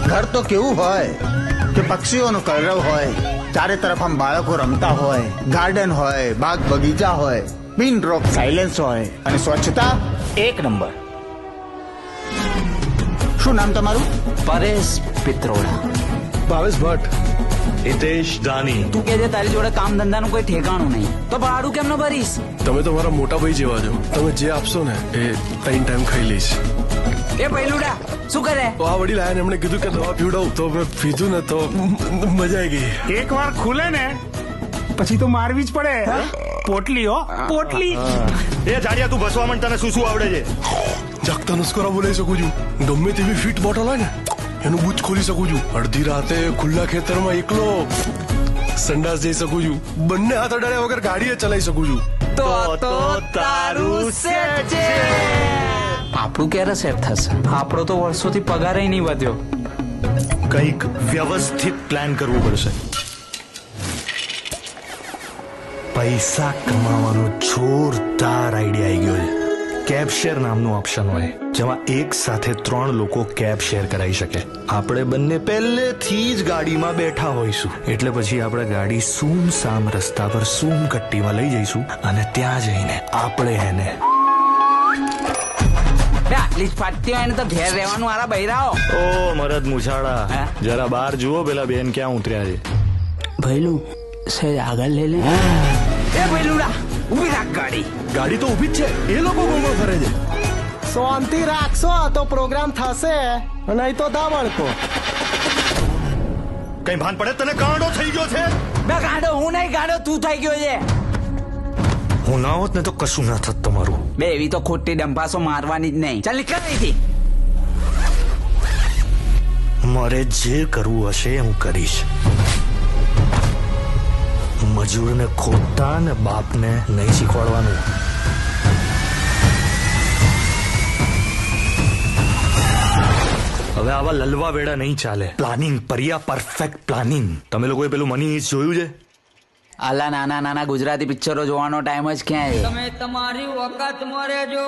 ઘર તો કેવું હોય કે પક્ષીઓનો કલરવ હોય, ચારે તરફ આમ બાળકો રમતા હોય, ગાર્ડન હોય, બાગ બગીચા હોય, પિન ડ્રોપ સાયલેન્સ હોય અને સ્વચ્છતા એક નંબર. શું નામ તમારું? પરેશ પિત્રોડા. ભાવેશ ભટ્ટ. હિતેશ દાની. તું કે તારી જોડે કામ ધંધાનું કોઈ ઠેકાણું નહીં તો ભાડું કેમ ન ભરીશ? તમે તો મારા મોટા ભાઈ જેવા છો. તમે જે આપશો ને એ 3 ટાઈમ ખાઈ લઈશ. એ પૈલુડા શું કરે? તો આ વડીલ આયા ને એમણે કીધું કે દવા પીવડાવું તો મેં પીધું ને તો મજા આવી ગઈ. એક વાર ખુલે ને પછી તો મારવી જ પડે. પોટલી હો પોટલી. એ જાડિયા તું ભસવા માંડ, તને શું શું આવડે છે? જાગતા નસ્કરા બોલાવી શકું છું. ગમે તેવી ફીટ બોટલ હોય ને એનું બૂચ ખોલી શકું છું. અડધી રાતે ખુલ્લા ખેતરમાં એકલો સંડાસ જઈ શકું છું. બંને હાથ અડાડ્યા વગર ગાડી ચલાવી શકું છું. તો તારું સેટ છે. આપણું ક્યારે સેટ થશે? આપણો તો વર્ષોથી પગાર નહીં વધ્યો. કંઈક વ્યવસ્થિત પ્લાન કરવું પડશે. પૈસા કમાવાનો જોરદાર આઈડિયા આવી ગયો છે. કેબ શેર નામનું ઓપ્શન હોય જેમાં એક સાથે 3 લોકો કેબ શેર કરાવી શકે. આપણે બંને પહેલેથી જ ગાડીમાં બેઠા હોઈશું એટલે પછી આપણે ગાડી સુમસામ રસ્તા પર સુમ કટ્ટીમાં લઈ જઈશું અને ત્યાં જઈને આપણે એને આટલી જ ફાટતી હોય ને તો ઘેર રહેવાનું આરા બૈરાઓ. ઓ મરદ મુછાળા, જરા બહાર જુઓ પેલા બેન ક્યાં ઉતર્યા છે. ભઈલું સહેજ આગળ લઈ લે. એ ભઈલુડા ઉભી રાખ ગાડી. ગાડી તો ઊભી જ છે, એ લોકો ગોમો ફરે છે. શાંતિ રાખશો તો પ્રોગ્રામ થશે, નહીં તો દાવડકો. કઈ ભાન પડે તને? ગાંડો થઈ ગયો છે? બે ગાંડો હું નહીં, ગાંડો તું થઈ ગયો છે. હું ના હોત ને તો કશું ના થત તમારું. બે એવી તો ખોટી ડંપાસો મારવાની જ નહીં. ચાલ નીકળ અહીંથી. મારે જે કરવું હશે હું કરીશ. મજૂરને ખોટા ને બાપને નહીં શીખવાડવાનું. હવે આવા લલવા વેડા નહીં ચાલે. Planning Pariya, perfect planning. તમે લોકોએ પેલું મની ઈસ્ટ જોયું છે? આલા નાના નાના ગુજરાતી પિક્ચરો જોવાનો ટાઈમ જ ક્યાં છે? તમે તમારી વખત મરે જો